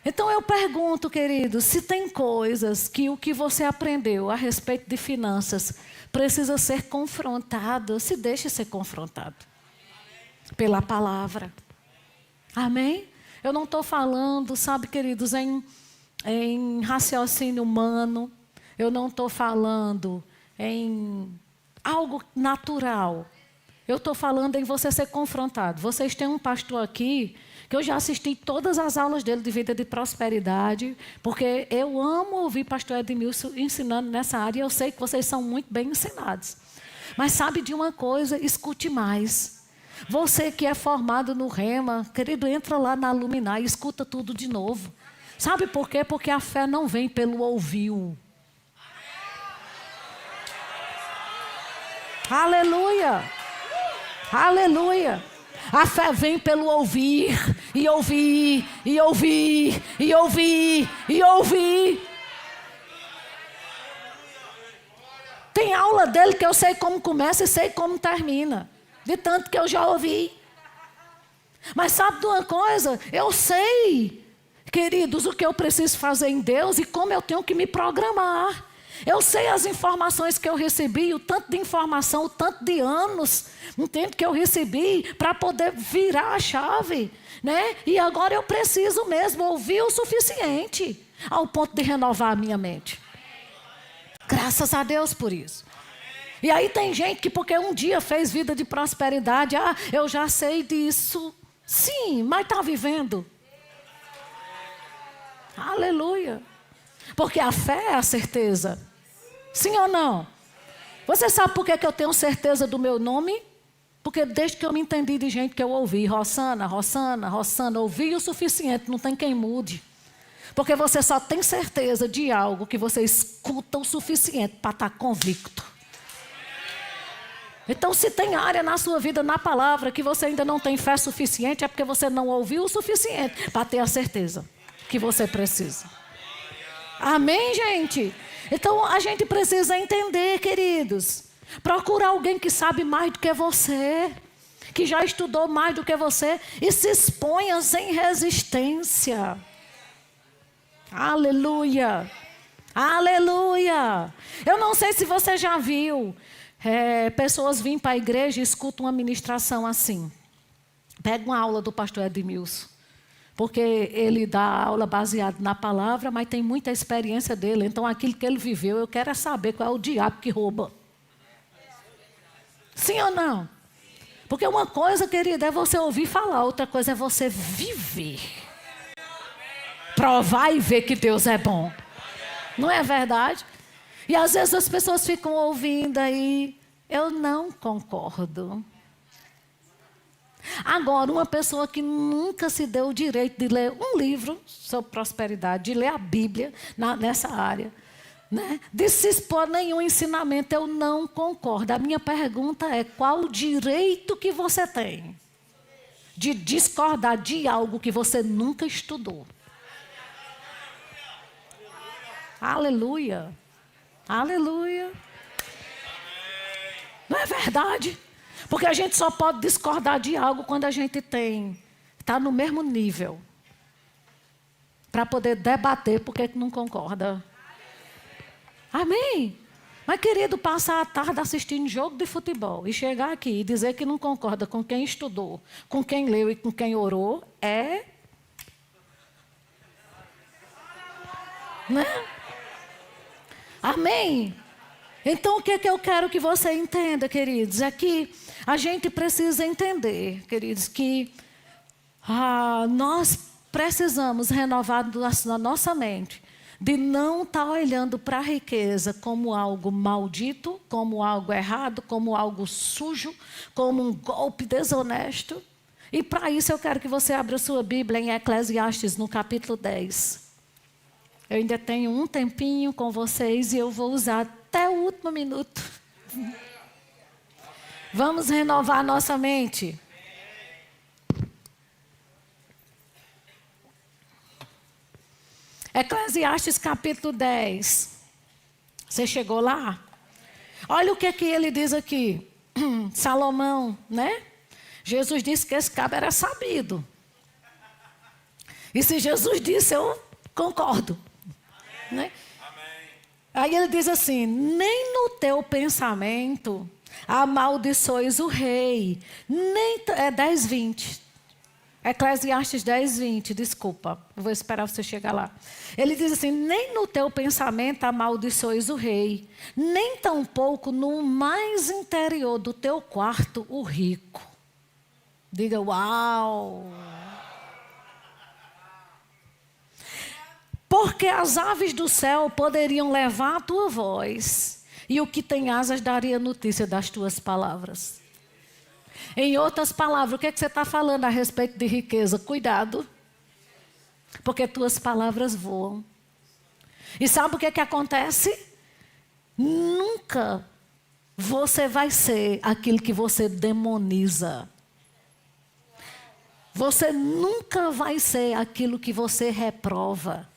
Então eu pergunto, queridos, se tem coisas que o que você aprendeu a respeito de finanças precisa ser confrontado, se deixe ser confrontado pela palavra. Amém? Eu não estou falando, sabe, queridos, em raciocínio humano. Eu não estou falando em algo natural. Eu estou falando em você ser confrontado. Vocês têm um pastor aqui que eu já assisti todas as aulas dele de vida de prosperidade, porque eu amo ouvir pastor Edmilson ensinando nessa área e eu sei que vocês são muito bem ensinados. Mas sabe de uma coisa? Escute mais. Você que é formado no Rema, querido, entra lá na Luminar e escuta tudo de novo. Sabe por quê? Porque a fé não vem pelo ouvir. Aleluia! Aleluia! A fé vem pelo ouvir, e ouvir, e ouvir, e ouvir, e ouvir. Tem aula dele que eu sei como começa e sei como termina. De tanto que eu já ouvi. Mas sabe de uma coisa? Eu sei, queridos, o que eu preciso fazer em Deus e como eu tenho que me programar. Eu sei as informações que eu recebi, o tanto de informação, o tanto de anos, entende, que eu recebi para poder virar a chave, né? E agora eu preciso mesmo ouvir o suficiente ao ponto de renovar a minha mente. Graças a Deus por isso. E aí tem gente que porque um dia fez vida de prosperidade, eu já sei disso. Sim, mas está vivendo. Aleluia. Porque a fé é a certeza. Sim ou não? Você sabe por que eu tenho certeza do meu nome? Porque desde que eu me entendi de gente que eu ouvi, Rossana, Rossana, Rossana, ouvi o suficiente, não tem quem mude. Porque você só tem certeza de algo que você escuta o suficiente para estar convicto. Então, se tem área na sua vida, na palavra, que você ainda não tem fé suficiente, é porque você não ouviu o suficiente para ter a certeza que você precisa. Amém, gente? Então, a gente precisa entender, queridos. Procura alguém que sabe mais do que você, que já estudou mais do que você, e se exponha sem resistência. Aleluia! Aleluia! Eu não sei se você já viu... pessoas vêm para a igreja e escutam uma ministração assim. Pega uma aula do pastor Edmilson. Porque ele dá aula baseada na palavra, mas tem muita experiência dele. Então, aquilo que ele viveu, eu quero é saber qual é o diabo que rouba. Sim ou não? Porque uma coisa, querida, é você ouvir falar. Outra coisa é você viver. Provar e ver que Deus é bom. Não é verdade? E às vezes as pessoas ficam ouvindo aí, eu não concordo. Agora, uma pessoa que nunca se deu o direito de ler um livro sobre prosperidade, de ler a Bíblia nessa área, né? De se expor a nenhum ensinamento, eu não concordo. A minha pergunta é, qual o direito que você tem de discordar de algo que você nunca estudou? Aleluia! Aleluia. Não é verdade? Porque a gente só pode discordar de algo quando a gente está no mesmo nível. Para poder debater porque não concorda. Amém? Mas, querido, passar a tarde assistindo jogo de futebol e chegar aqui e dizer que não concorda com quem estudou, com quem leu e com quem orou, né? Amém? Então, o que eu quero que você entenda, queridos, é que a gente precisa entender, queridos, que nós precisamos renovar a nossa mente de não estar olhando para a riqueza como algo maldito, como algo errado, como algo sujo, como um golpe desonesto. E para isso eu quero que você abra a sua Bíblia em Eclesiastes, no capítulo 10. Eu ainda tenho um tempinho com vocês e eu vou usar até o último minuto. Vamos renovar nossa mente. Eclesiastes capítulo 10. Você chegou lá? Olha o que ele diz aqui. Salomão, né? Jesus disse que esse cabo era sabido. E se Jesus disse, eu concordo. Né? Aí ele diz assim: nem no teu pensamento amaldiçoes o rei. Nem 10:20. Eclesiastes 10:20, desculpa, eu vou esperar você chegar lá. Ele diz assim: nem no teu pensamento amaldiçoes o rei, nem tampouco no mais interior do teu quarto o rico. Diga uau! Porque as aves do céu poderiam levar a tua voz, e o que tem asas daria notícia das tuas palavras. Em outras palavras, o que você está falando a respeito de riqueza? Cuidado, porque tuas palavras voam. E sabe o que acontece? Nunca você vai ser aquilo que você demoniza. Você nunca vai ser aquilo que você reprova.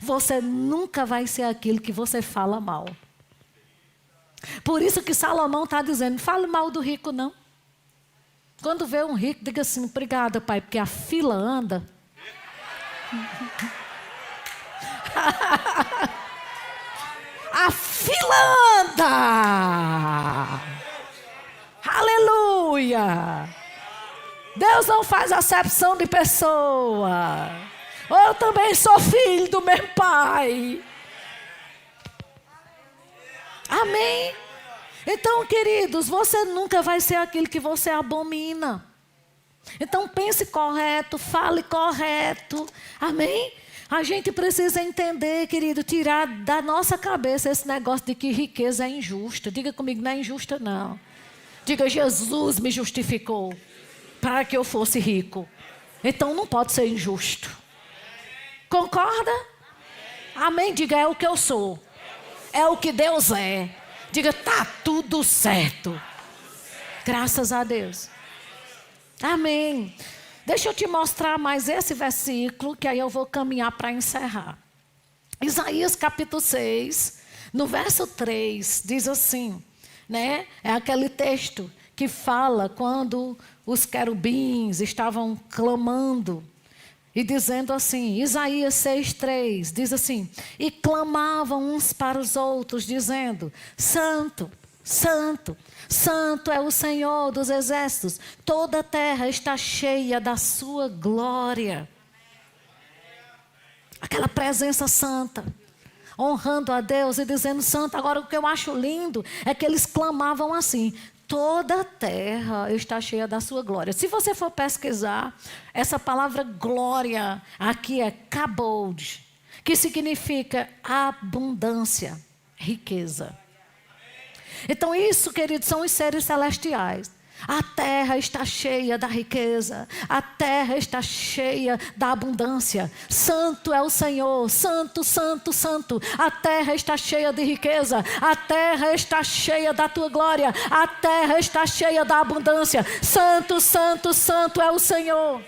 Você nunca vai ser aquilo que você fala mal. Por isso que Salomão está dizendo: fale mal do rico não. Quando vê um rico, diga assim: obrigada, pai, porque a fila anda. A fila anda. Aleluia. Deus não faz acepção de pessoa. Eu também sou filho do meu pai. Amém? Então, queridos, você nunca vai ser aquilo que você abomina. Então, pense correto, fale correto. Amém? A gente precisa entender, querido, tirar da nossa cabeça esse negócio de que riqueza é injusta. Diga comigo, não é injusta, não. Diga: Jesus me justificou para que eu fosse rico. Então, não pode ser injusto. Concorda? Amém? Diga: é o que eu sou. É o que Deus é. Diga: tá tudo certo. Graças a Deus. Amém. Deixa eu te mostrar mais esse versículo, que aí eu vou caminhar para encerrar. Isaías capítulo 6, no verso 3, diz assim, né? É aquele texto que fala quando os querubins estavam clamando e dizendo assim, Isaías 6:3, diz assim: e clamavam uns para os outros, dizendo: Santo, Santo, Santo é o Senhor dos exércitos, toda a terra está cheia da sua glória. Aquela presença santa, honrando a Deus e dizendo santo. Agora, o que eu acho lindo é que eles clamavam assim: toda a terra está cheia da sua glória. Se você for pesquisar, essa palavra glória aqui é kabod, que significa abundância, riqueza. Então isso, queridos, são os seres celestiais. A terra está cheia da riqueza. A terra está cheia da abundância. Santo é o Senhor. Santo, santo, santo. A terra está cheia de riqueza. A terra está cheia da tua glória. A terra está cheia da abundância. Santo, santo, santo é o Senhor.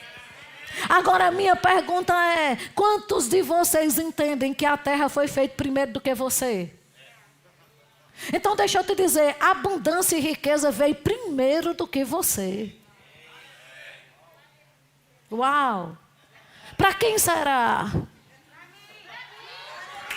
Agora a minha pergunta é: quantos de vocês entendem que a terra foi feita primeiro do que você? Então deixa eu te dizer, abundância e riqueza veio primeiro do que você. Uau! Para quem será?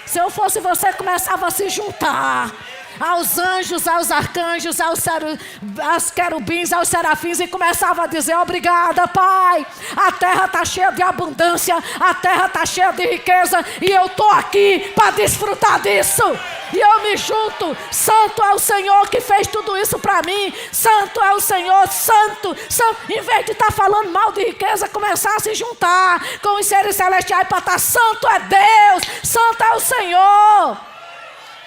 Se eu fosse você, começava a se juntar aos anjos, aos arcanjos, aos querubins, aos serafins, e começava a dizer: obrigada, Pai, a terra está cheia de abundância, a terra está cheia de riqueza, e eu estou aqui para desfrutar disso. E eu me junto. Santo é o Senhor que fez tudo isso para mim. Santo é o Senhor, santo. Em vez de estar falando mal de riqueza, começar a se juntar com os seres celestiais para estar: santo é Deus, santo é o Senhor.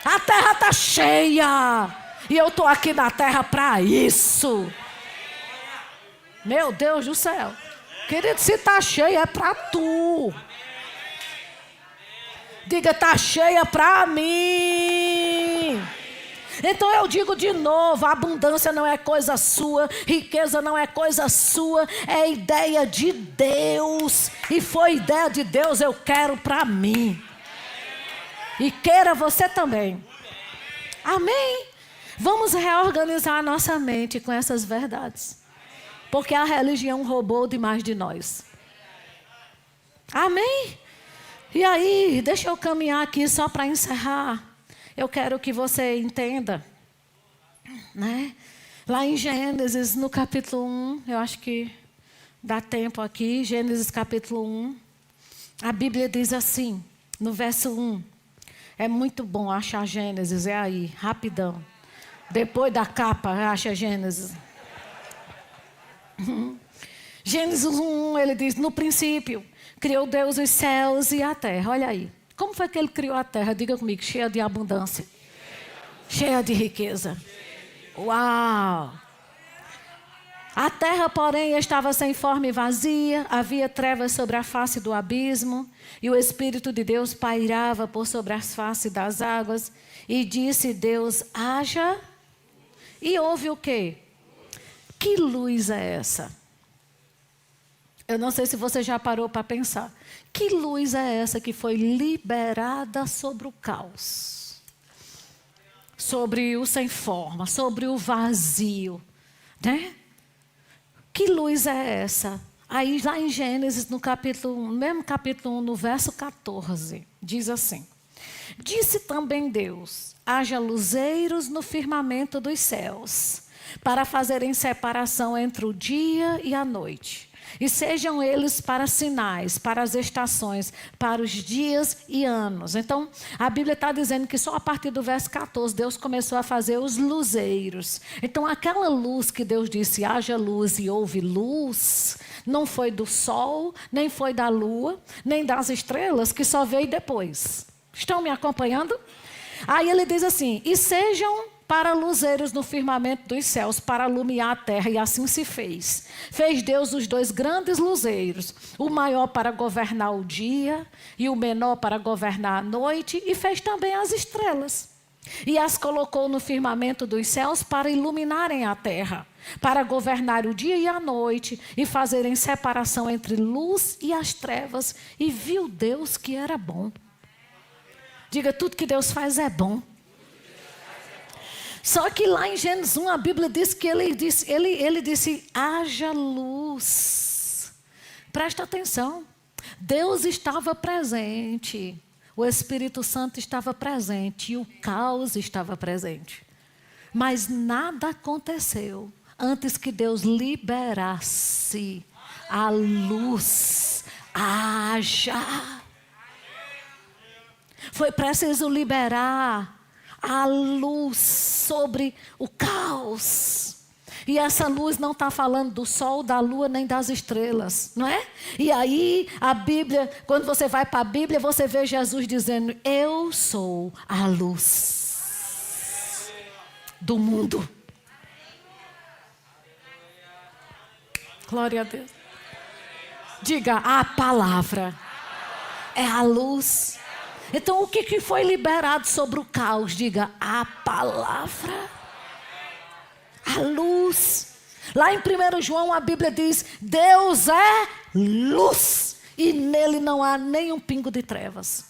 A terra está cheia. E eu estou aqui na terra para isso. Meu Deus do céu. Querido, se está cheia é para tu. Diga: está cheia para mim. Então eu digo de novo, a abundância não é coisa sua, riqueza não é coisa sua, é ideia de Deus. E foi ideia de Deus, eu quero para mim. E queira você também. Amém? Vamos reorganizar a nossa mente com essas verdades. Porque a religião roubou demais de nós. Amém? E aí, deixa eu caminhar aqui só para encerrar. Eu quero que você entenda, né? Lá em Gênesis, no capítulo 1, eu acho que dá tempo aqui, Gênesis capítulo 1, a Bíblia diz assim, no verso 1, é muito bom achar Gênesis, é aí, rapidão. Depois da capa, acha Gênesis. Gênesis 1, ele diz: no princípio, criou Deus os céus e a terra. Olha aí. Como foi que ele criou a terra? Diga comigo: cheia de abundância. Cheia de riqueza. Uau! A terra, porém, estava sem forma e vazia. Havia trevas sobre a face do abismo. E o Espírito de Deus pairava por sobre as faces das águas. E disse Deus: haja. E houve o quê? Que luz é essa? Eu não sei se você já parou para pensar. Que luz é essa que foi liberada sobre o caos? Sobre o sem forma, sobre o vazio, né? Que luz é essa? Aí lá em Gênesis, no mesmo capítulo 1, no verso 14, diz assim: disse também Deus: haja luzeiros no firmamento dos céus, para fazerem separação entre o dia e a noite. E sejam eles para sinais, para as estações, para os dias e anos. Então, a Bíblia está dizendo que só a partir do verso 14, Deus começou a fazer os luzeiros. Então, aquela luz que Deus disse: haja luz e houve luz, não foi do sol, nem foi da lua, nem das estrelas, que só veio depois. Estão me acompanhando? Aí ele diz assim: e sejam para luzeiros no firmamento dos céus, para alumiar a terra, e assim se fez. Fez Deus os dois grandes luzeiros, o maior para governar o dia e o menor para governar a noite, e fez também as estrelas. E as colocou no firmamento dos céus para iluminarem a terra, para governar o dia e a noite, e fazerem separação entre luz e as trevas. E viu Deus que era bom. Diga: tudo que Deus faz é bom. Só que lá em Gênesis 1, a Bíblia diz que ele disse: haja luz. Presta atenção. Deus estava presente. O Espírito Santo estava presente. E o caos estava presente. Mas nada aconteceu antes que Deus liberasse a luz. Haja. Foi preciso liberar a luz sobre o caos. E essa luz não está falando do sol, da lua, nem das estrelas, não é? E aí, a Bíblia, quando você vai para a Bíblia, você vê Jesus dizendo: eu sou a luz do mundo. Glória a Deus. Diga: a palavra é a luz. Então, o que foi liberado sobre o caos? Diga: a palavra, a luz. Lá em 1 João, a Bíblia diz: Deus é luz, e nele não há nem um pingo de trevas.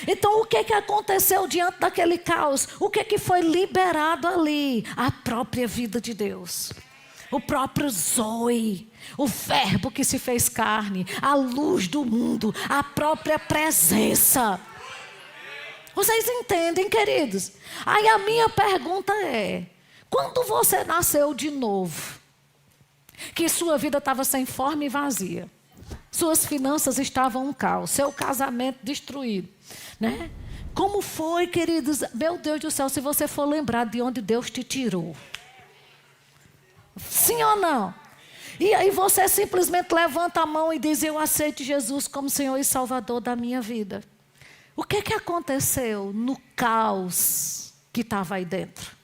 Então, o que aconteceu diante daquele caos? O que foi liberado ali? A própria vida de Deus. O próprio Zoe, o verbo que se fez carne, a luz do mundo, a própria presença. Vocês entendem, queridos? Aí a minha pergunta é, quando você nasceu de novo, que sua vida estava sem forma e vazia, suas finanças estavam um caos, seu casamento destruído, né? Como foi, queridos? Meu Deus do céu, se você for lembrar de onde Deus te tirou. Sim ou não? E aí você simplesmente levanta a mão e diz, eu aceito Jesus como Senhor e Salvador da minha vida. O que aconteceu no caos que estava aí dentro?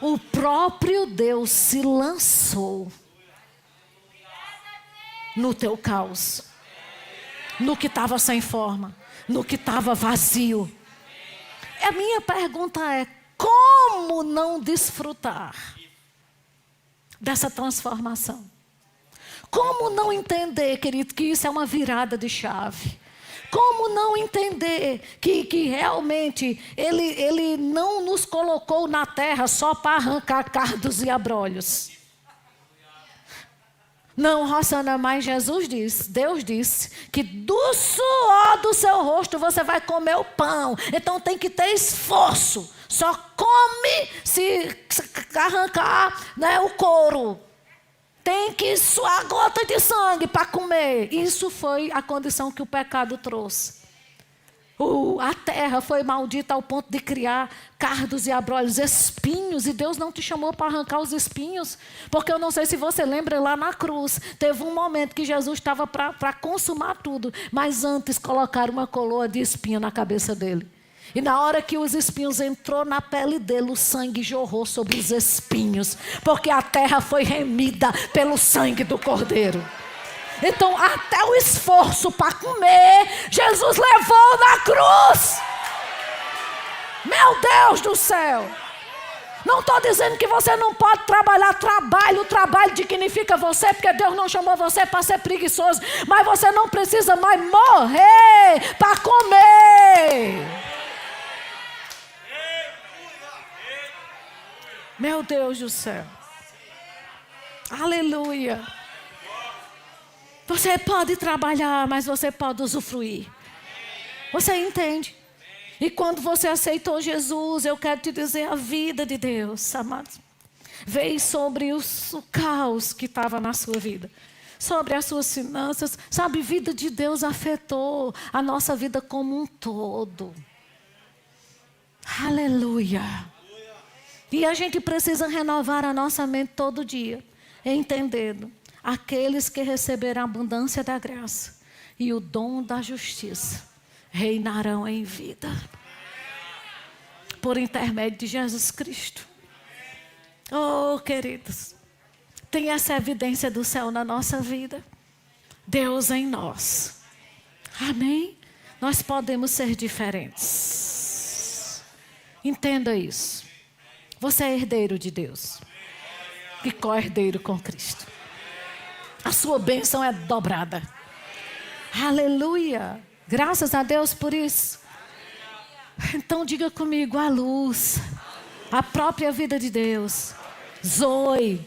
O próprio Deus se lançou no teu caos, no que estava sem forma, no que estava vazio. A minha pergunta é, como não desfrutar dessa transformação? Como não entender, querido, que isso é uma virada de chave? Como não entender que realmente Ele não nos colocou na terra só para arrancar cardos e abrolhos? Não, Rosana, mas Jesus disse, Deus disse, que do suor do seu rosto você vai comer o pão. Então tem que ter esforço. Só come se arrancar, né, o couro. Tem que suar gota de sangue para comer. Isso foi a condição que o pecado trouxe. A terra foi maldita ao ponto de criar cardos e abrolhos, espinhos. E Deus não te chamou para arrancar os espinhos. Porque eu não sei se você lembra, lá na cruz, teve um momento que Jesus estava para consumar tudo. Mas antes colocaram uma coroa de espinho na cabeça dele. E na hora que os espinhos entrou na pele dele, o sangue jorrou sobre os espinhos. Porque a terra foi remida pelo sangue do Cordeiro. Então, até o esforço para comer, Jesus levou na cruz. Meu Deus do céu. Não estou dizendo que você não pode trabalhar. O trabalho dignifica você, porque Deus não chamou você para ser preguiçoso. Mas você não precisa mais morrer para comer. Meu Deus do céu. Aleluia. Você pode trabalhar, mas você pode usufruir. Você entende? E quando você aceitou Jesus, eu quero te dizer, a vida de Deus, amados, veio sobre o caos que estava na sua vida. Sobre as suas finanças. Sabe, a vida de Deus afetou a nossa vida como um todo. Aleluia. E a gente precisa renovar a nossa mente todo dia, entendendo. Aqueles que receberão a abundância da graça e o dom da justiça reinarão em vida. Por intermédio de Jesus Cristo. Oh, queridos, tem essa evidência do céu na nossa vida. Deus em nós. Amém? Nós podemos ser diferentes. Entenda isso. Você é herdeiro de Deus. E co-herdeiro com Cristo. A sua bênção é dobrada. Aleluia. Graças a Deus por isso. Então diga comigo, a luz, a própria vida de Deus, Zoe,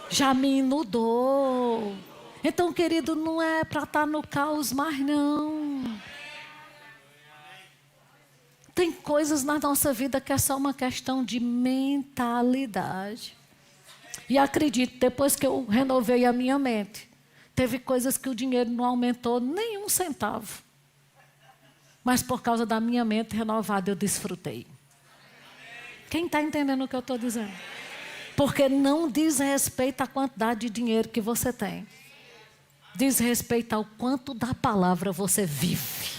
já me inundou. Então, querido, não é para estar no caos mais não. Tem coisas na nossa vida que é só uma questão de mentalidade. E acredito, depois que eu renovei a minha mente, teve coisas que o dinheiro não aumentou nem um centavo. Mas por causa da minha mente renovada, eu desfrutei. Quem está entendendo o que eu estou dizendo? Porque não diz respeito à quantidade de dinheiro que você tem. Diz respeito ao quanto da palavra você vive.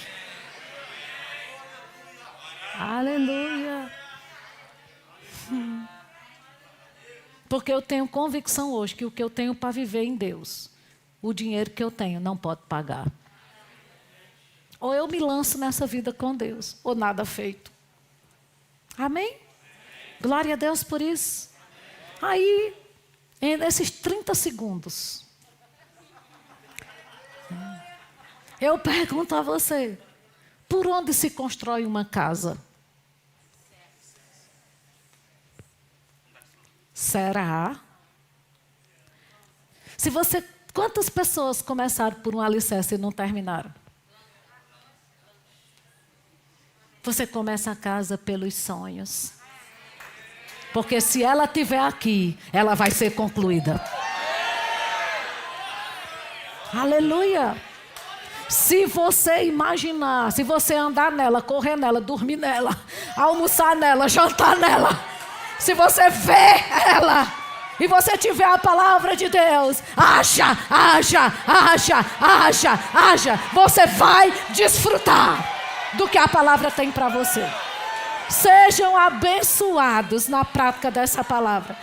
Aleluia. Porque eu tenho convicção hoje que o que eu tenho para viver em Deus, o dinheiro que eu tenho não pode pagar. Ou eu me lanço nessa vida com Deus, ou nada feito. Amém? Glória a Deus por isso. Aí, nesses 30 segundos, Eu pergunto a você, por onde se constrói uma casa? Será? Quantas pessoas começaram por um alicerce e não terminaram? Você começa a casa pelos sonhos. Porque se ela estiver aqui, ela vai ser concluída. Aleluia! Se você imaginar, se você andar nela, correr nela, dormir nela, almoçar nela, jantar nela, se você vê ela e você tiver a palavra de Deus, haja, você vai desfrutar do que a palavra tem para você. Sejam abençoados na prática dessa palavra.